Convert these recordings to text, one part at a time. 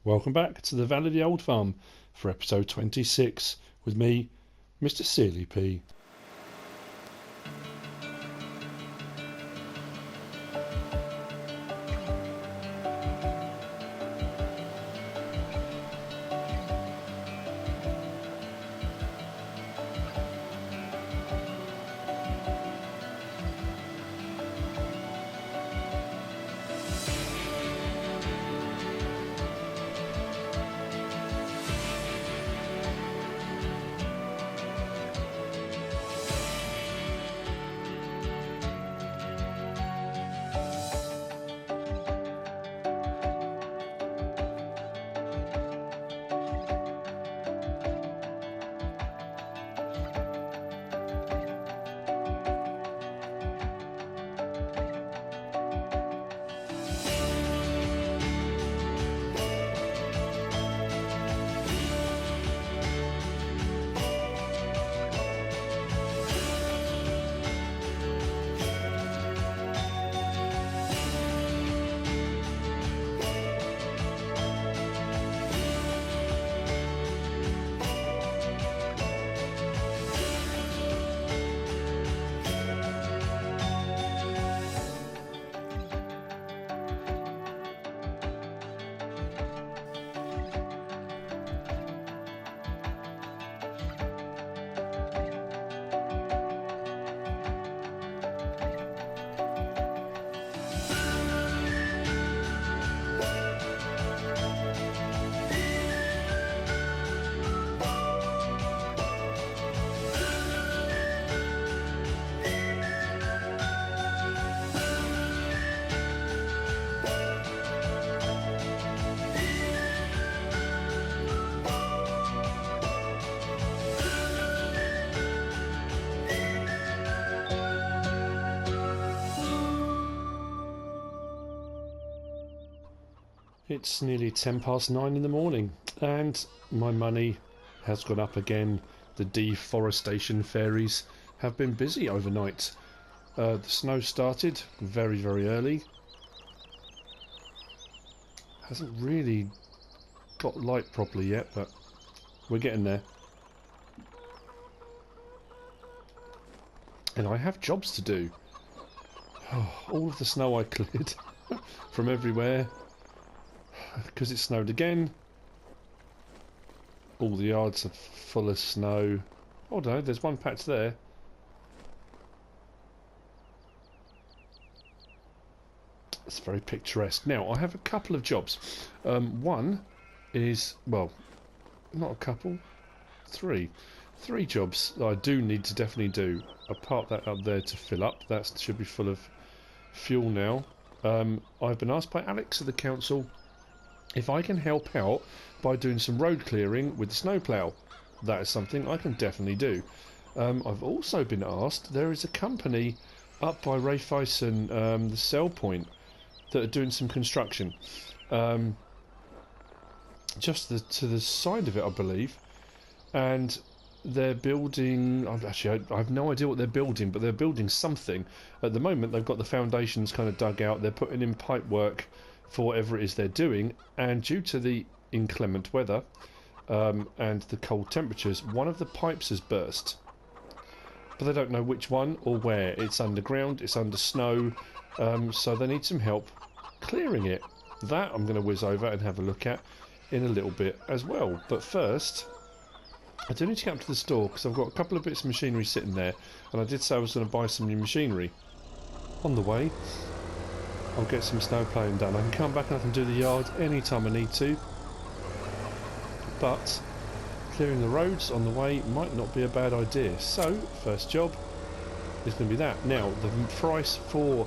Welcome back to the Valley of the Old Farm for episode 26 with me, MrSealyp. It's nearly 9:10 in the morning and my money has gone up again. The deforestation fairies have been busy overnight. The snow started very, very early. Hasn't really got light properly yet, but we're getting there. And I have jobs to do. All of the snow I cleared from everywhere, because it snowed again. All the yards are full of snow. Oh no, there's one patch there. It's very picturesque. Now, I have a couple of jobs. One is, well, not a couple, three jobs that I do need to definitely do. I parked that up there to fill up. That should be full of fuel now. I've been asked by Alex at the council if I can help out by doing some road clearing with the snowplow. That is something I can definitely do. I've also been asked, there is a company up by Raiffeisen, the Sell Point, that are doing some construction. Just to the side of it, I believe. And they're building, actually I have no idea what they're building, but they're building something. At the moment they've got the foundations kind of dug out, they're putting in pipe work for whatever it is they're doing, and due to the inclement weather and the cold temperatures, one of the pipes has burst, but they don't know which one or where. It's underground, it's under snow, so they need some help clearing it. That I'm going to whiz over and have a look at in a little bit as well. But first, I do need to get up to the store because I've got a couple of bits of machinery sitting there, and I did say I was going to buy some new machinery. On the way, I'll get some snow plowing done. I can come back and I can do the yard anytime I need to. But clearing the roads on the way might not be a bad idea. So, first job is going to be that. Now, the price for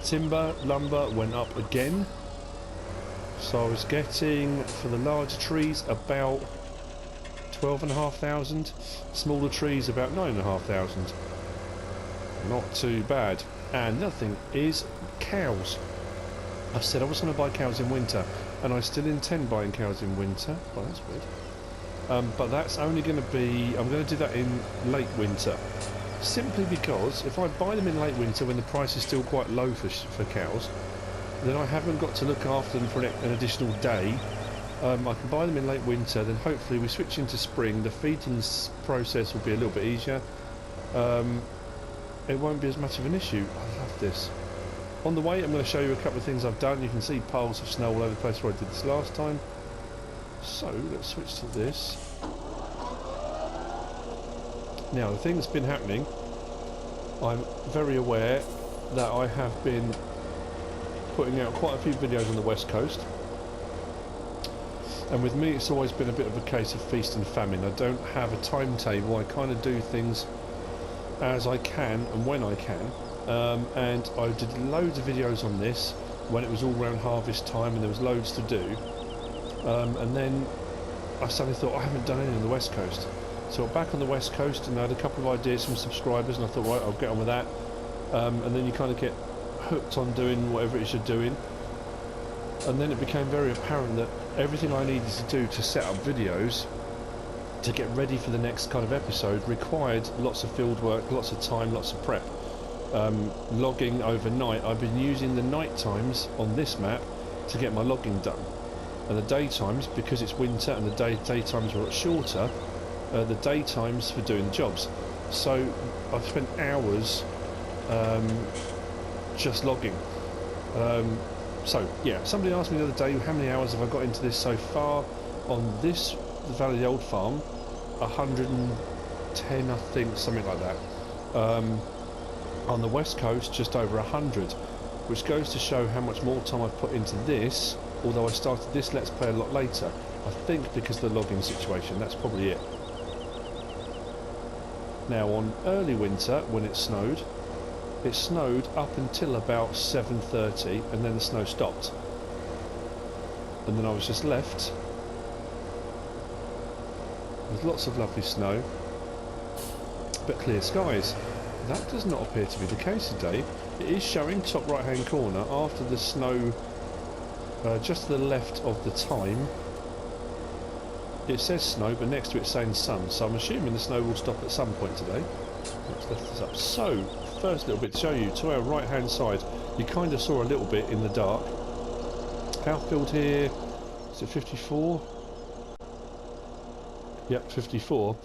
timber, lumber went up again. So I was getting, for the larger trees, about 12,500. Smaller trees, about 9,500. Not too bad. And the other thing is cows. I said I was going to buy cows in winter, and I still intend buying cows in winter. Well, that's weird. But that's only going to be, I'm going to do that in late winter. Simply because if I buy them in late winter when the price is still quite low for cows, then I haven't got to look after them for an additional day I can buy them in late winter, then hopefully we switch into spring, the feeding process will be a little bit easier. It won't be as much of an issue. I love this. On the way I'm going to show you a couple of things I've done. You can see piles of snow all over the place where I did this last time. So let's switch to this. Now the thing that's been happening, I'm very aware that I have been putting out quite a few videos on the west coast, and with me it's always been a bit of a case of feast and famine. I don't have a timetable. I kind of do things as I can and when I can, and I did loads of videos on this when it was all around harvest time and there was loads to do, and then I suddenly thought I haven't done any on the west coast, so I'm back on the west coast and I had a couple of ideas from subscribers and I thought, right, I'll get on with that, and then you kind of get hooked on doing whatever it is you're doing, and then it became very apparent that everything I needed to do to set up videos to get ready for the next kind of episode required lots of field work, lots of time, lots of prep. Logging overnight, I've been using the night times on this map to get my logging done, and the day times, because it's winter and the day times are a lot shorter, the day times for doing the jobs. So I've spent hours just logging. So yeah, somebody asked me the other day how many hours have I got into this so far. On this, the Valley of the Old Farm, 110 I think, something like that. On the west coast, just over 100, which goes to show how much more time I've put into this, although I started this Let's Play a lot later. I think because of the logging situation, that's probably it. Now on early winter, when it snowed up until about 7:30, and then the snow stopped, and then I was just left with lots of lovely snow but clear skies. That does not appear to be the case today. It is showing top right hand corner after the snow, just to the left of the time. It says snow, but next to it saying sun, so I'm assuming the snow will stop at some point today. Let's lift this up. So, first little bit to show you, to our right hand side, you kind of saw a little bit in the dark. Outfield here, is it 54? Yep, 54.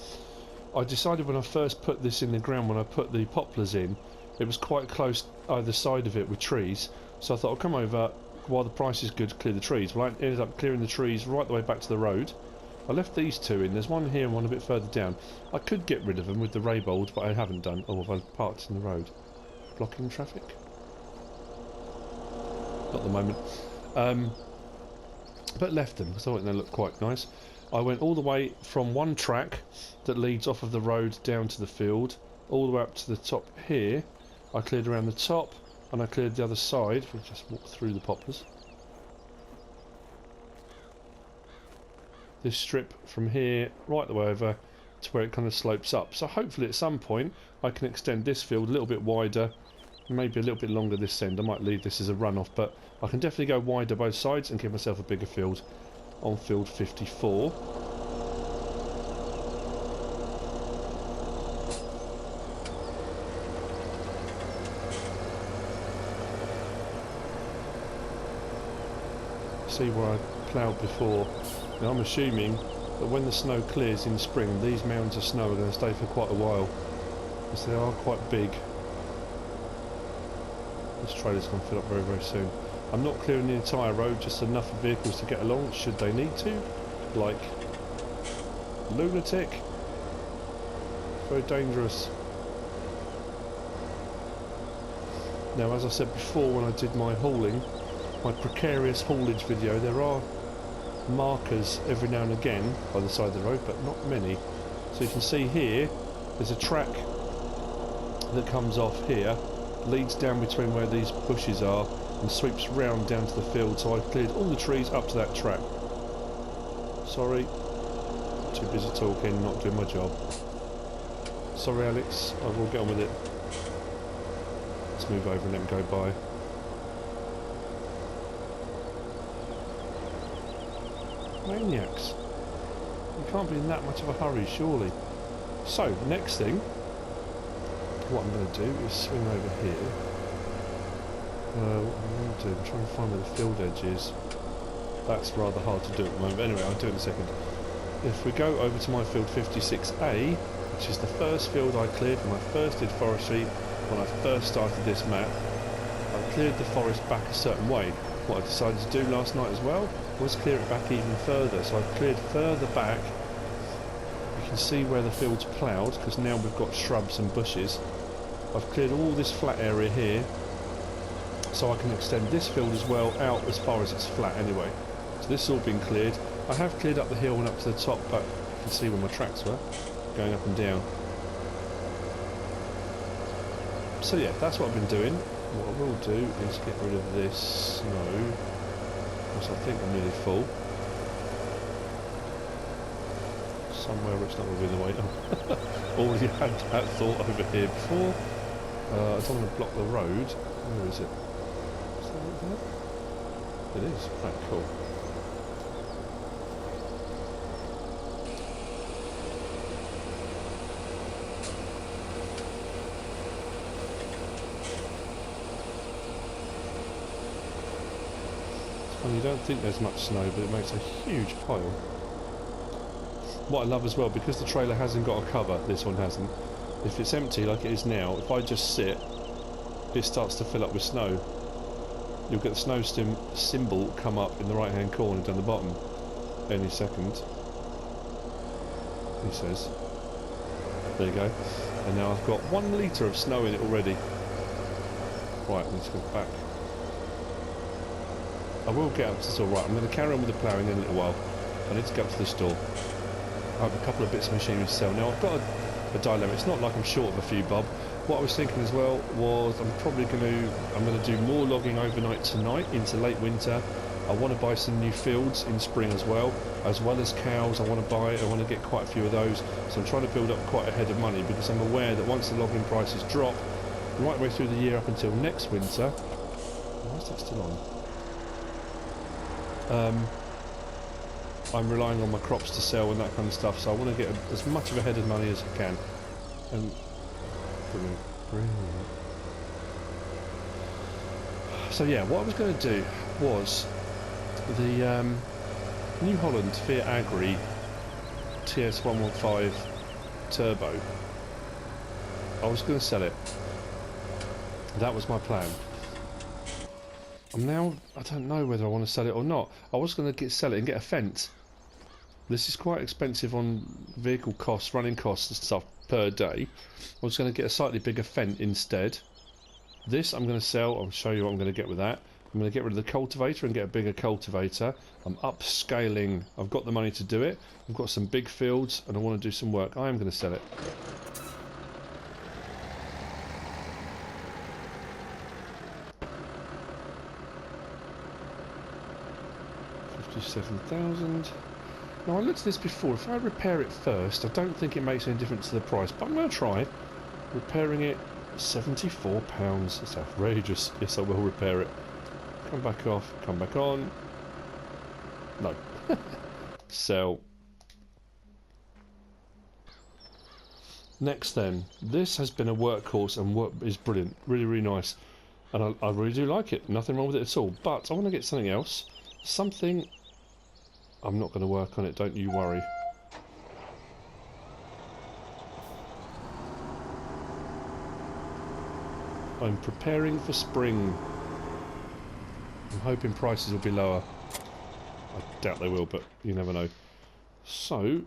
I decided when I first put this in the ground, when I put the poplars in, it was quite close either side of it with trees, so I thought I'll come over while the price is good to clear the trees. Well, I ended up clearing the trees right the way back to the road. I left these two in. There's one here and one a bit further down. I could get rid of them with the Raybold, but I haven't done. Oh, I've parked in the road. Blocking traffic? Not at the moment. But left them because I thought they looked quite nice. I went all the way from one track that leads off of the road down to the field, all the way up to the top here. I cleared around the top and I cleared the other side. We'll just walk through the poplars. This strip from here right the way over to where it kind of slopes up. So hopefully at some point I can extend this field a little bit wider, maybe a little bit longer this end. I might leave this as a runoff, but I can definitely go wider both sides and give myself a bigger field on field 54. See where I ploughed before. Now I'm assuming that when the snow clears in spring, these mounds of snow are going to stay for quite a while, because they are quite big. This trailer's going to fill up very, very soon. I'm not clearing the entire road, just enough of vehicles to get along should they need to, like lunatic. Very dangerous. Now, as I said before, when I did my hauling, my precarious haulage video, there are markers every now and again by the side of the road, but not many. So you can see here there's a track that comes off here, leads down between where these bushes are and sweeps round down to the field. So I've cleared all the trees up to that track. Sorry, too busy talking, not doing my job. Sorry Alex, I will get on with it. Let's move over and let him go by. Maniacs. You can't be in that much of a hurry, surely. So, next thing, what I'm going to do is swing over here. What I'm going to do, I'm trying to find where the field edge is. That's rather hard to do at the moment. Anyway, I'll do it in a second. If we go over to my field 56A, which is the first field I cleared when I first did forestry, when I first started this map, I cleared the forest back a certain way. What I decided to do last night as well was clear it back even further. So I've cleared further back. You can see where the field's ploughed, because now we've got shrubs and bushes. I've cleared all this flat area here, so I can extend this field as well out as far as it's flat anyway. So this has all been cleared. I have cleared up the hill and up to the top, but you can see where my tracks were, going up and down. So yeah, that's what I've been doing. What I will do is get rid of this snow, because I think I'm nearly full. Somewhere where it's not going to be in the way. Oh, already had that thought over here before. I don't want to block the road. Where is it? Is that over there? It is. Right, cool. It's funny, you don't think there's much snow, but it makes a huge pile. What I love as well, because the trailer hasn't got a cover, this one hasn't, if it's empty like it is now, if I just sit, it starts to fill up with snow. You'll get the snow symbol come up in the right hand corner down the bottom any second, he says. There you go. And now I've got 1 litre of snow in it already. Right, let's go back. I will get up to the store. Right, I'm going to carry on with the ploughing in a little while. I need to get up to the store. I have a couple of bits of machinery to sell. Now I've got a dilemma. It's not like I'm short of a few bob. What I was thinking as well was I'm going to do more logging overnight tonight into late winter. I want to buy some new fields in spring as well as cows. I want to get quite a few of those. So I'm trying to build up quite a head of money, because I'm aware that once the logging prices drop right the way through the year up until next winter. Why is that still on? I'm relying on my crops to sell and that kind of stuff, so I want to get as much of a head of money as I can. And brilliant. So yeah, what I was going to do was the New Holland Fiat Agri TS115 Turbo. I was going to sell it. That was my plan. I don't know whether I want to sell it or not. I was going to sell it and get a fence. This is quite expensive on vehicle costs, running costs and stuff per day. I was going to get a slightly bigger Fendt instead. This I'm going to sell. I'll show you what I'm going to get with that. I'm going to get rid of the cultivator and get a bigger cultivator. I'm upscaling. I've got the money to do it. I've got some big fields and I want to do some work. I am going to sell it. $57,000. Now I looked at this before. If I repair it first, I don't think it makes any difference to the price, but I'm going to try. Repairing it, £74. It's outrageous. Yes, I will repair it. Come back off. Come back on. No. Sell. Next then, this has been a workhorse and work is brilliant. Really, really nice. And I really do like it. Nothing wrong with it at all. But I want to get something else. Something... I'm not going to work on it, don't you worry. I'm preparing for spring. I'm hoping prices will be lower. I doubt they will, but you never know. So,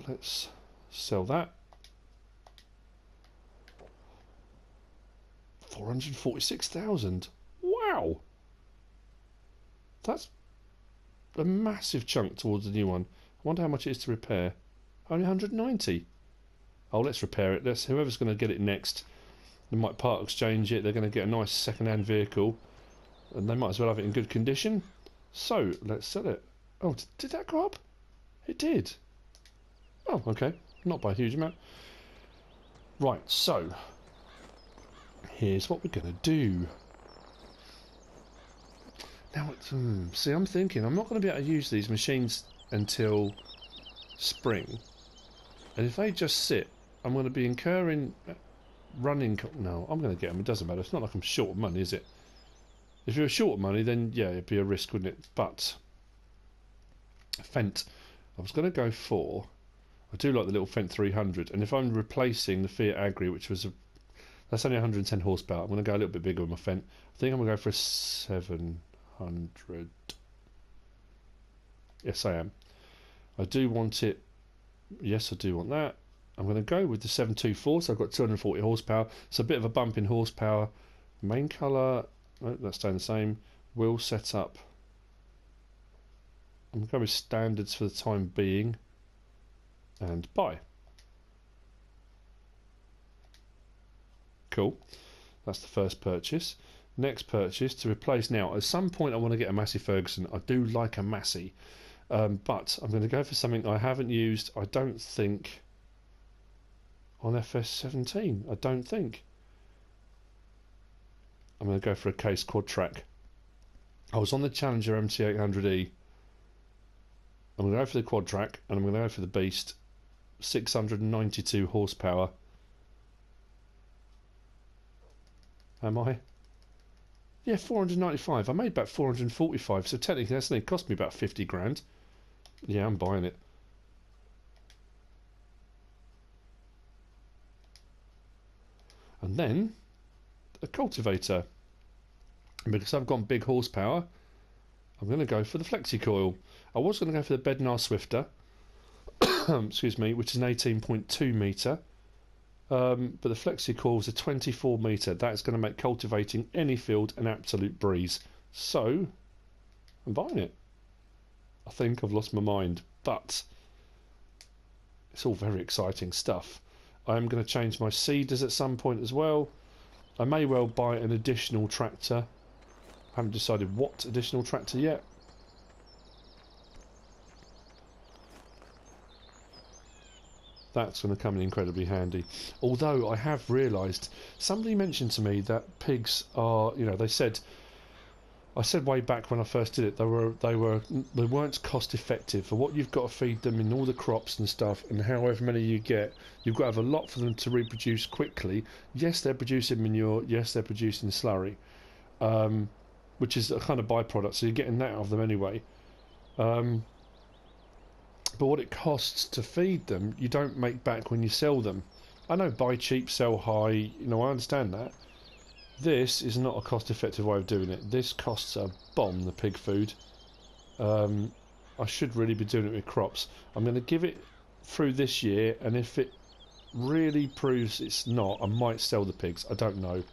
let's sell that. 446,000. Wow! That's a massive chunk towards the new one. I wonder how much it is to repair. Only 190. Oh, let's repair it. Whoever's going to get it next, they might part exchange it. They're going to get a nice second-hand vehicle, and they might as well have it in good condition. So let's sell it. Oh, did that go up? It did. Oh, okay. Not by a huge amount. Right. So here's what we're going to do. Now, see, I'm thinking I'm not going to be able to use these machines until spring, and if they just sit, I'm going to be incurring running. No, I'm going to get them. It doesn't matter. It's not like I'm short of money, is it? If you were short of money, then yeah, it'd be a risk, wouldn't it? But Fendt, I was going to go for. I do like the little Fendt 300, and if I'm replacing the Fiat Agri, which was that's only 110 horsepower, I'm going to go a little bit bigger with my Fendt. I think I'm going to go for a 700. Yes, I am. I do want it. Yes, I do want that. I'm going to go with the 724, so I've got 240 horsepower. It's a bit of a bump in horsepower. Main colour, no, that's staying the same. Wheel setup. I'm going to go with standards for the time being. And buy. Cool. That's the first purchase. Next purchase to replace. Now, at some point, I want to get a Massey Ferguson. I do like a Massey, but I'm going to go for something I haven't used. I don't think on FS17. I don't think. I'm going to go for a Case Quad Track. I was on the Challenger MT800E. I'm going to go for the Quad Track, and I'm going to go for the Beast. 692 horsepower. Am I? Yeah, 495. I made about 445, so technically that's only cost me about 50 grand. Yeah, I'm buying it. And then a cultivator. And because I've got big horsepower, I'm going to go for the Flexi Coil. I was going to go for the Bednar Swifter. Excuse me, which is an 18.2 metre, but the Flexi Coil is a 24 metre. That is going to make cultivating any field an absolute breeze. So, I'm buying it. I think I've lost my mind, but it's all very exciting stuff. I am going to change my seeders at some point as well. I may well buy an additional tractor. I haven't decided what additional tractor yet. That's going to come in incredibly handy. Although I have realised, somebody mentioned to me that pigs are, you know, I said way back when I first did it, they weren't cost effective for what you've got to feed them in all the crops and stuff, and however many you get, you've got to have a lot for them to reproduce quickly. Yes, they're producing manure. Yes, they're producing slurry, which is a kind of byproduct. So you're getting that out of them anyway. But what it costs to feed them, you don't make back when you sell them. I know buy cheap, sell high, you know, I understand that. This is not a cost-effective way of doing it. This costs a bomb, the pig food. I should really be doing it with crops. I'm going to give it through this year, and if it really proves it's not, I might sell the pigs. I don't know.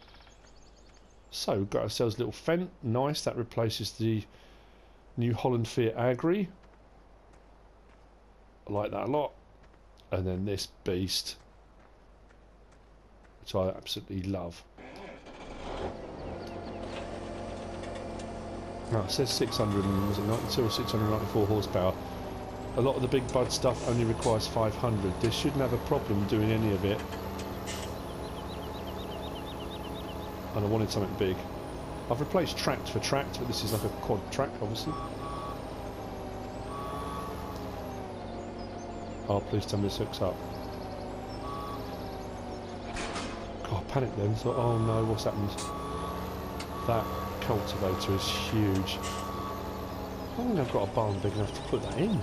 So, got ourselves a little Fendt. Nice, that replaces the New Holland Fiat Agri. I like that a lot. And then this beast, which I absolutely love. Now it says 692 or 694 horsepower. A lot of the big bud stuff only requires 500. This shouldn't have a problem doing any of it. And I wanted something big. I've replaced tract for tract, but this is like a quad track, obviously. Oh, please tell me this hooks up. God, I panicked then. Thought, oh no, what's happened? That cultivator is huge. I don't think I've got a barn big enough to put that in.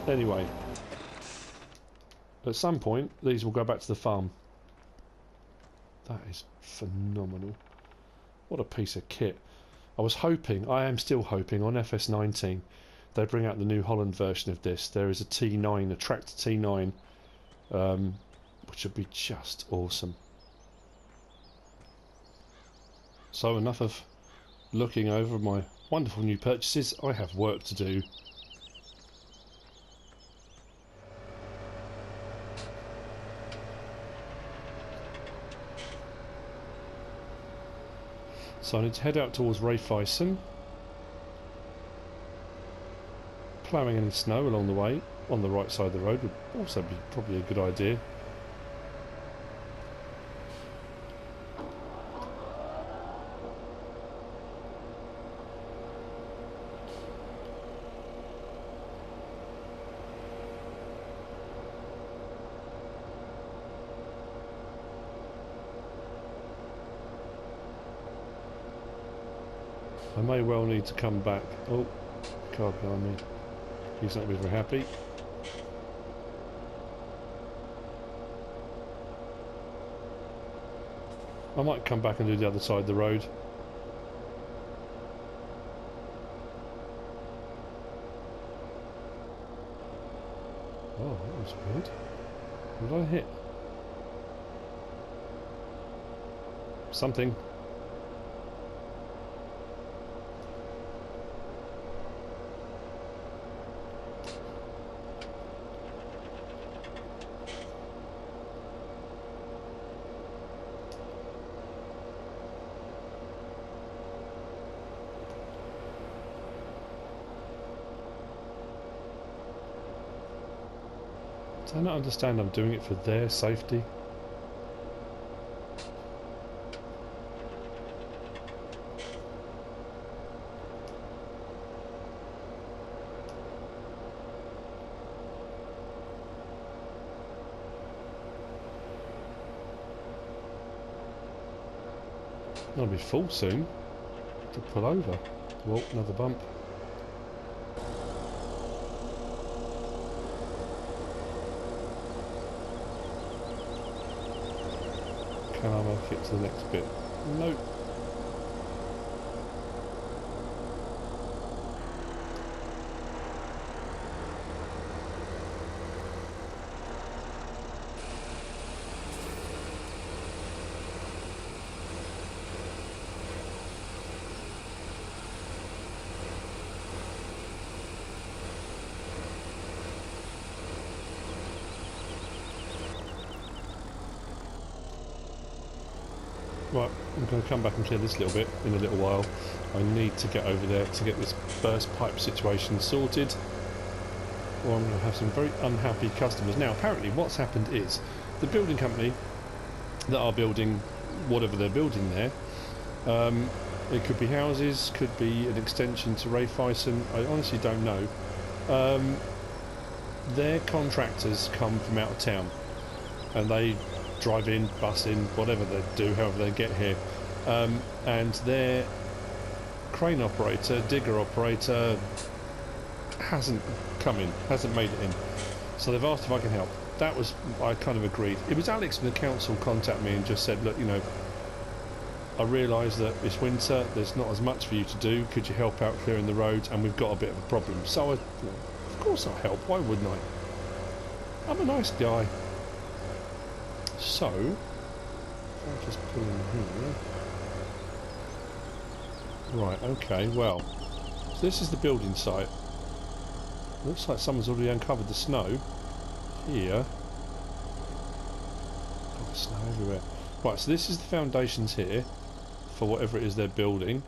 Anyway, at some point, these will go back to the farm. That is phenomenal. What a piece of kit. I was hoping, I am still hoping, on FS19 they bring out the New Holland version of this. There is a T9, a tractor T9, which would be just awesome. So enough of looking over my wonderful new purchases. I have work to do. So I need to head out towards Raiffeisen, ploughing any snow along the way on the right side of the road would also be probably a good idea. I may well need to come back. Oh, car behind me. He's not going to be very happy. I might come back and do the other side of the road. Oh, that was weird. What did I hit? Something. Do I not understand I'm doing it for their safety? I'll be full soon to pull over. Well, another bump. Can I make it to the next bit? Nope. Right, I'm going to come back and clear this little bit in a little while. I need to get over there to get this burst pipe situation sorted, or I'm going to have some very unhappy customers. Now, apparently what's happened is the building company that are building whatever they're building there, it could be houses, could be an extension to Raiffeisen, I honestly don't know. Their contractors come from out of town and they drive in, bus in, whatever they do, however they get here, and their crane operator, digger operator hasn't come in, hasn't made it in, so they've asked if I can help. That was, I kind of agreed. It was Alex from the council contacted me and just said, look, you know, I realise that it's winter, there's not as much for you to do, could you help out clearing the roads, and we've got a bit of a problem. So I, of course I'll help, why wouldn't I? I'm a nice guy. So, if I just pull in here. Right, okay, well, so this is the building site. Looks like someone's already uncovered the snow. Here. Oh, snow everywhere. Right, so this is the foundations here for whatever it is they're building.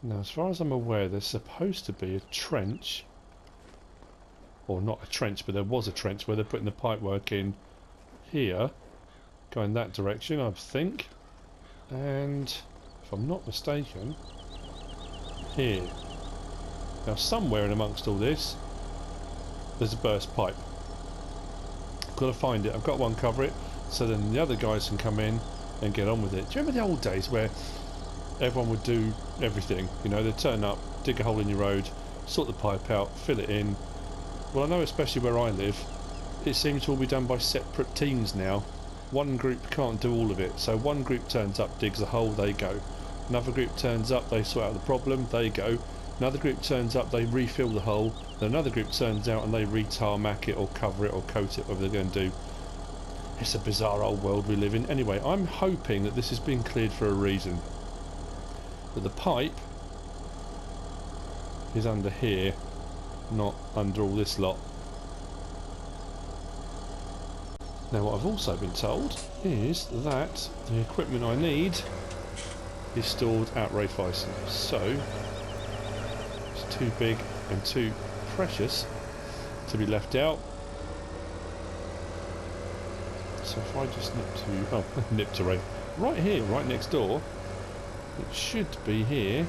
Now, as far as I'm aware, there's supposed to be a trench, or not a trench, but there was a trench where they're putting the pipework in here, going that direction, I think, and if I'm not mistaken, here. Now, somewhere in amongst all this, there's a burst pipe. I've got to find it. I've got to uncover it, so then the other guys can come in and get on with it. Do you remember the old days where everyone would do everything? You know, they'd turn up, dig a hole in your road, sort the pipe out, fill it in. Well, I know especially where I live, it seems to all be done by separate teams now. One group can't do all of it, so one group turns up, digs a hole, they go. Another group turns up, they sort out the problem, they go. Another group turns up, they refill the hole. Then another group turns out and they re-tarmac it or cover it or coat it, whatever they're going to do. It's a bizarre old world we live in. Anyway, I'm hoping that this has been cleared for a reason. That the pipe is under here, not under all this lot. Now, what I've also been told is that the equipment I need is stored at Raiffeisen. So, it's too big and too precious to be left out. So if I just nip to Raif, right here, right next door, it should be here.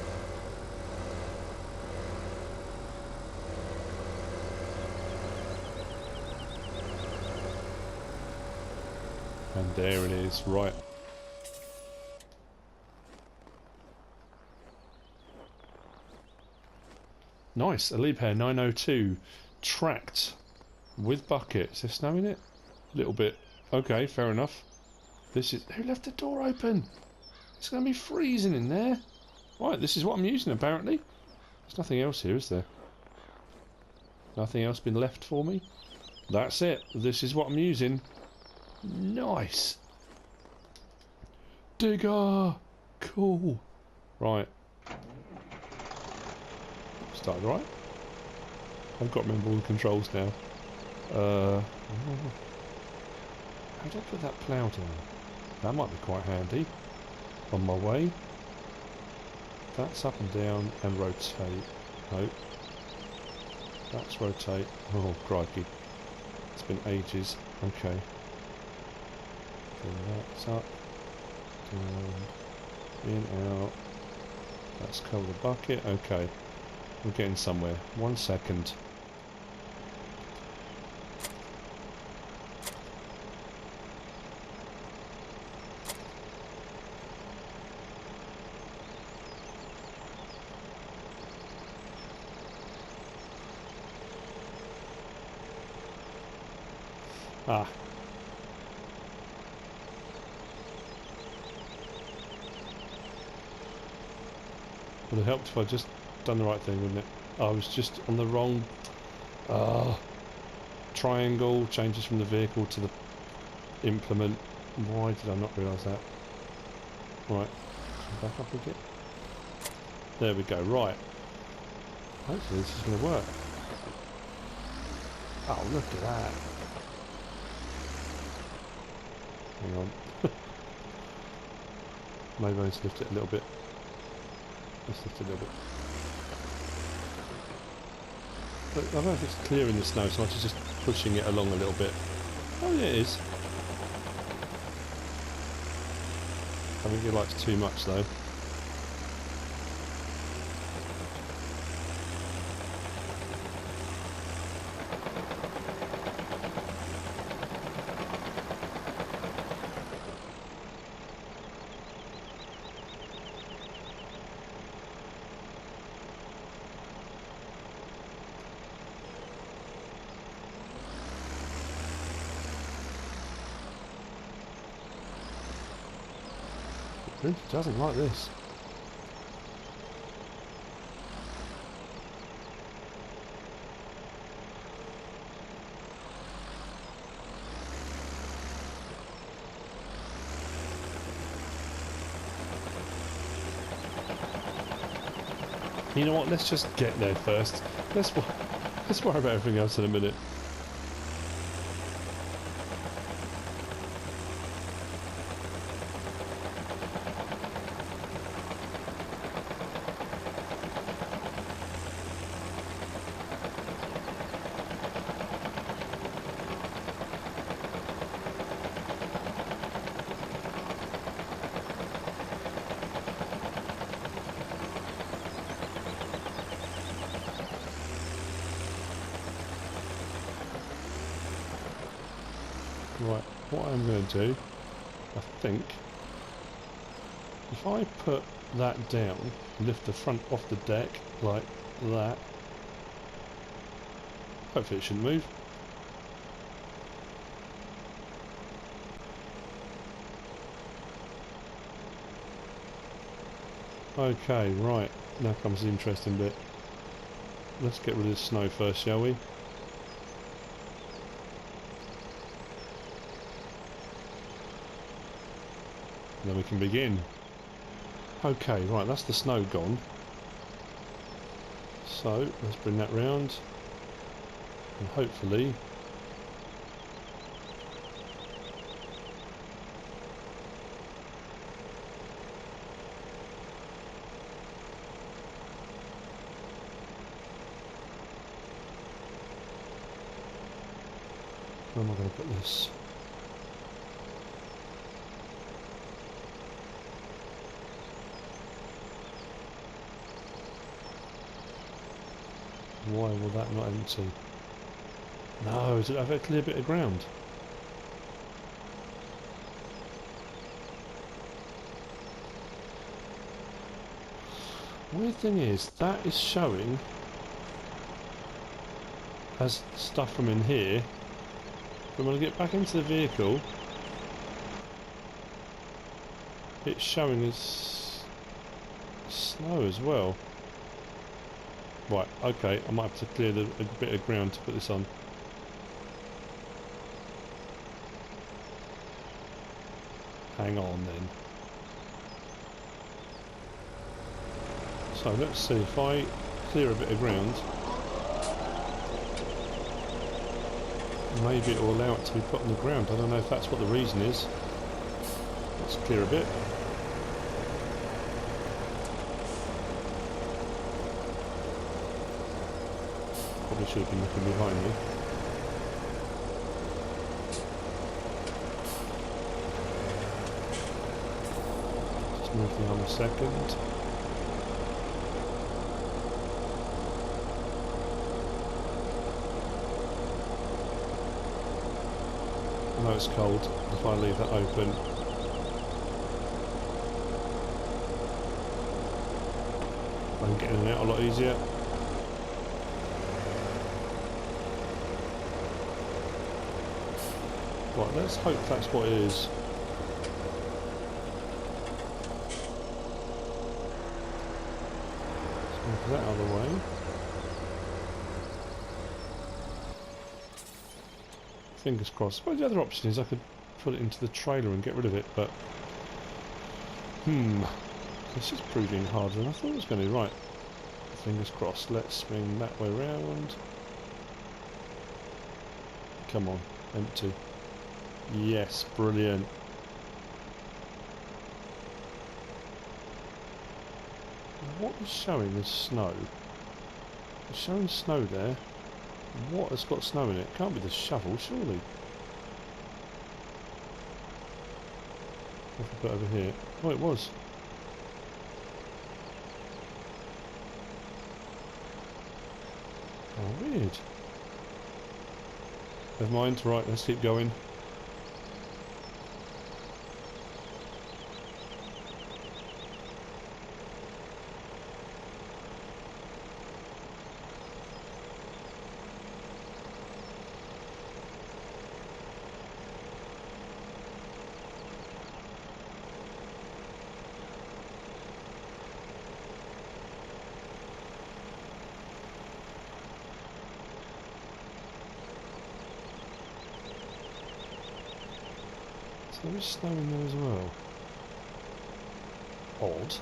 And there it is, right. Nice, a leap hair 902. Tracked with bucket. Is there snow in it? A little bit. Okay, fair enough. This is... Who left the door open? It's going to be freezing in there. Right, this is what I'm using apparently. There's nothing else here, is there? Nothing else been left for me? That's it. This is what I'm using. Nice. Digger. Cool. Right. Started right. I've got to remember all the controls now. How do I put that plough down? That might be quite handy. On my way. That's up and down and rotate. Nope. That's rotate. Oh, crikey. It's been ages. Okay. Then that's up. Down. In, out. That's cover the bucket. Okay. We're getting somewhere. 1 second. Ah. Would have helped if I'd just done the right thing, wouldn't it? I was just on the wrong triangle, changes from the vehicle to the implement. Why did I not realise that? Right, back up a bit. There we go, right. Hopefully this is going to work. Oh, look at that. Hang on. Maybe I need to lift it a little bit. Let's lift it a little bit. But I don't know if it's clearing the snow so much as just pushing it along a little bit. Oh yeah, it is. I think it likes too much though. It doesn't like this. You know what? Let's just get there first. Let's worry about everything else in a minute. Right, what I'm going to do, I think, if I put that down, lift the front off the deck like that, hopefully it shouldn't move. Okay, right, now comes the interesting bit. Let's get rid of the snow first, shall we? Then we can begin. Okay, right, that's the snow gone. So, let's bring that round. And hopefully... where am I going to put this? Why will that not empty? No, is it over a clear bit of ground? Weird thing is, that is showing as stuff from in here. But when I get back into the vehicle, it's showing as snow as well. Right, okay, I might have to clear a bit of ground to put this on. Hang on then. So let's see if I clear a bit of ground. Maybe it will allow it to be put on the ground. I don't know if that's what the reason is. Let's clear a bit. Probably should have been looking behind me. Just move the arm a second. I know it's cold if I leave that open. I'm getting in and out a lot easier. Right, let's hope that's what it is. Let's move that out of the way. Fingers crossed. Well, the other option is I could put it into the trailer and get rid of it, but... This is proving harder than I thought it was going to be. Right. Fingers crossed. Let's swing that way round. Come on. Empty. Yes, brilliant. What is showing as snow? It's showing snow there. What has got snow in it? Can't be the shovel, surely. What have I put over here? Oh, it was. Oh, weird. Never mind. Right, let's keep going. There is snow in there as well. Odd.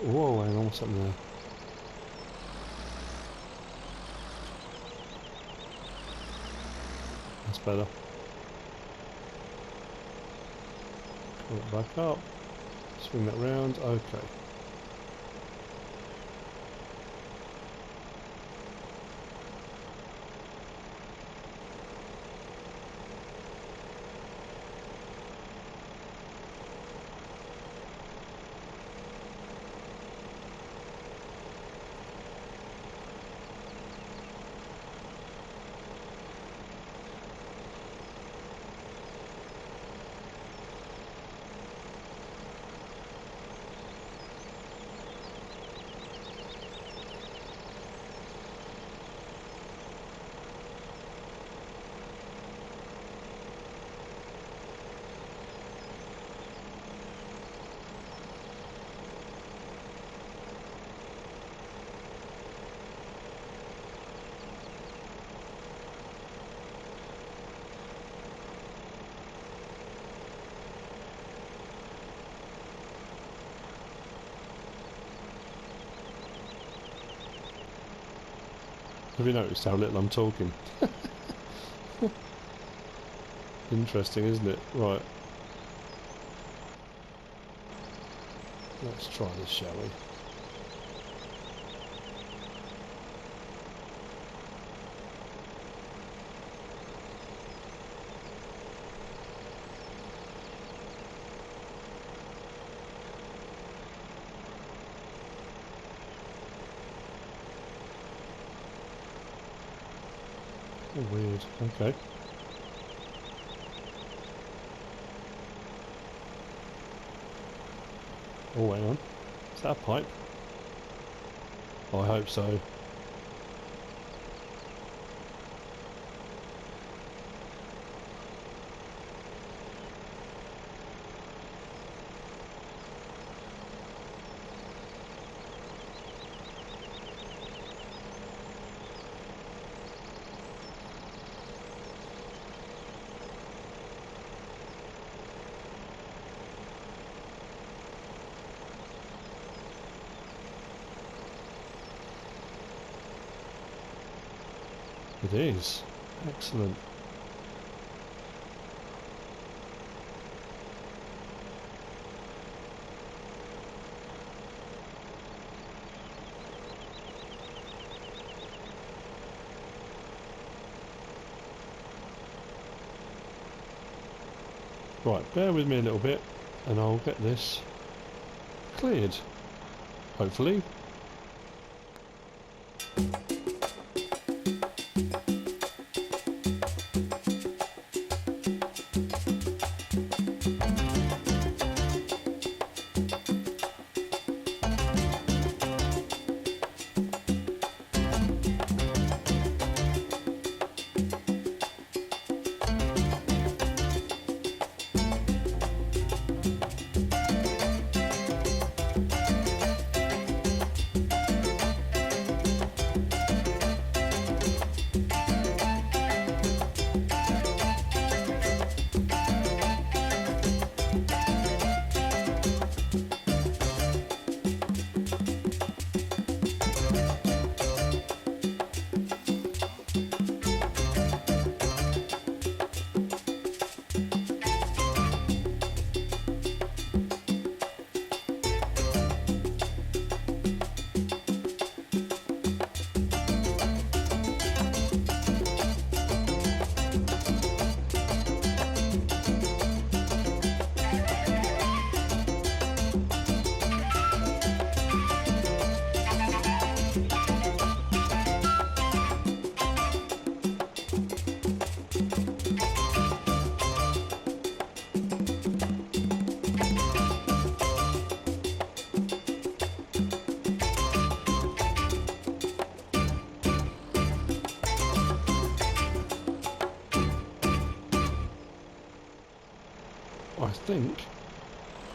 Whoa, hang on, what's happening there? That's better. Pull it back up, swing that round, okay. Have you noticed how little I'm talking? Interesting, isn't it? Right. Let's try this, shall we? Oh, weird. Okay. Oh, hang on. Is that a pipe? Oh, I hope so. It is. Excellent. Right, bear with me a little bit and I'll get this cleared. Hopefully.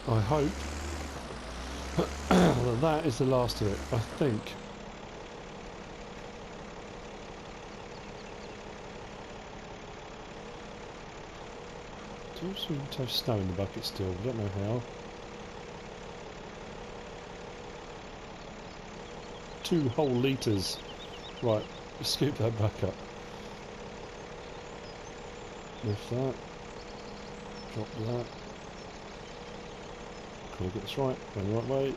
I hope, that is the last of it, I think. Do seem to have snow in the bucket still, I don't know how. 2 whole litres. Right, scoop that back up. Lift that. Drop that. Can I get this right? Going the right way.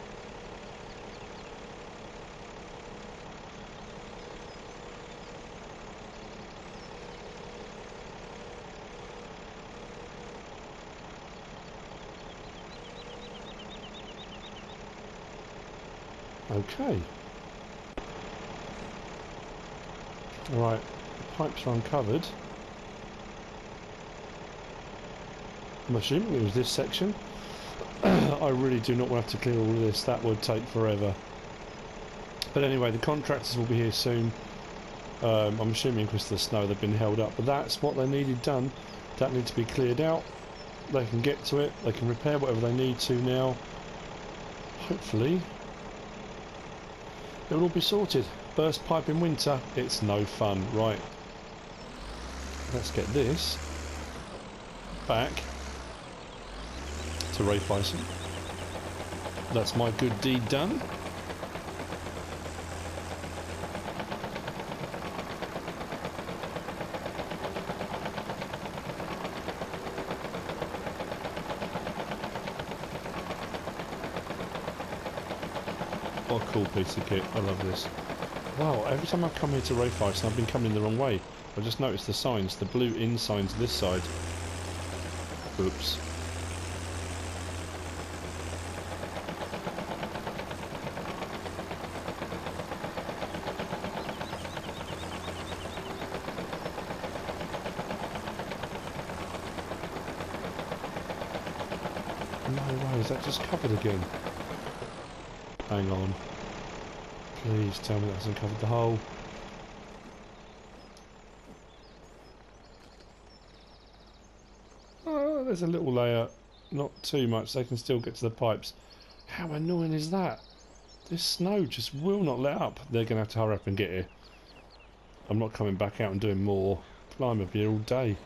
Okay. Alright, the pipes are uncovered. I'm assuming it was this section. I really do not want to have to clear all of this, that would take forever. But anyway, the contractors will be here soon. I'm assuming because of the snow they've been held up, but that's what they needed done. That needs to be cleared out. They can get to it, they can repair whatever they need to now. Hopefully it will all be sorted. Burst pipe in winter, it's no fun. Right, let's get this back to Ray Bison. That's my good deed done. What a cool piece of kit, I love this. Wow, every time I've come here to Ray Bison I've been coming the wrong way. I just noticed the signs, the blue in signs this side. Oops. No way, is that just covered again? Hang on. Please tell me that hasn't covered the hole. Oh, there's a little layer. Not too much, they can still get to the pipes. How annoying is that? This snow just will not let up. They're going to have to hurry up and get here. I'm not coming back out and doing more. Blimey, I'll be here all day.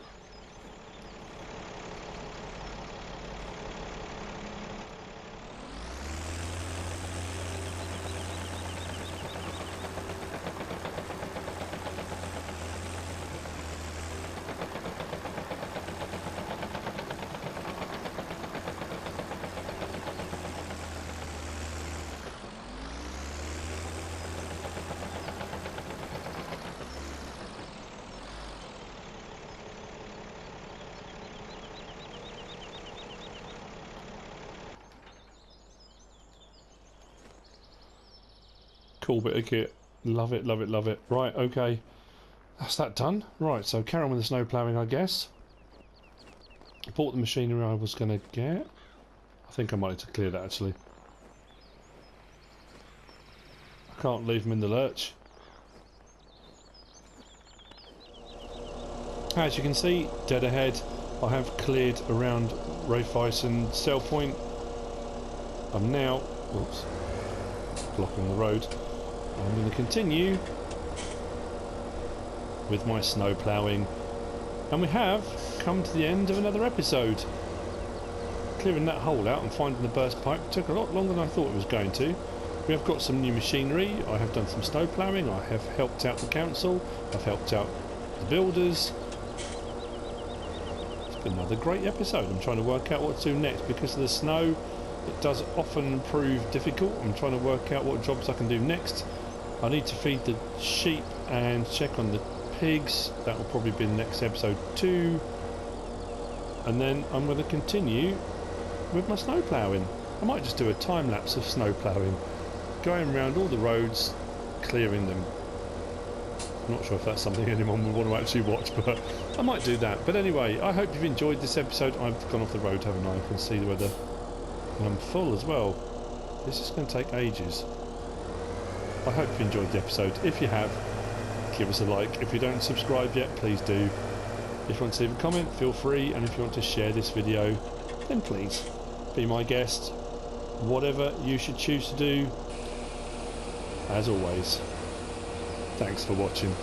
Cool bit of kit. Love it, love it, love it. Right, okay. That's that done. Right, so carry on with the snow ploughing, I guess. Bought the machinery I was going to get. I think I might need to clear that, actually. I can't leave them in the lurch. As you can see, dead ahead, I have cleared around Rayfice and Cell Point. I'm now... Oops. Blocking the road. I'm going to continue with my snow ploughing, and we have come to the end of another episode. Clearing that hole out and finding the burst pipe took a lot longer than I thought it was going to. We have got some new machinery, I have done some snow ploughing, I have helped out the council, I've helped out the builders. It's been another great episode. I'm trying to work out what to do next because of the snow. It does often prove difficult. I'm trying to work out what jobs I can do next. I need to feed the sheep and check on the pigs. That will probably be the next episode too. And then I'm going to continue with my snow ploughing. I might just do a time lapse of snow ploughing, going around all the roads, clearing them. I'm not sure if that's something anyone would want to actually watch, but I might do that. But anyway, I hope you've enjoyed this episode. I've gone off the road, haven't I? I can see the weather. And I'm full as well. This is going to take ages. I hope you enjoyed the episode. If you have, give us a like. If you don't subscribe yet, please do. If you want to leave a comment, feel free. And if you want to share this video, then please be my guest. Whatever you should choose to do. As always, thanks for watching.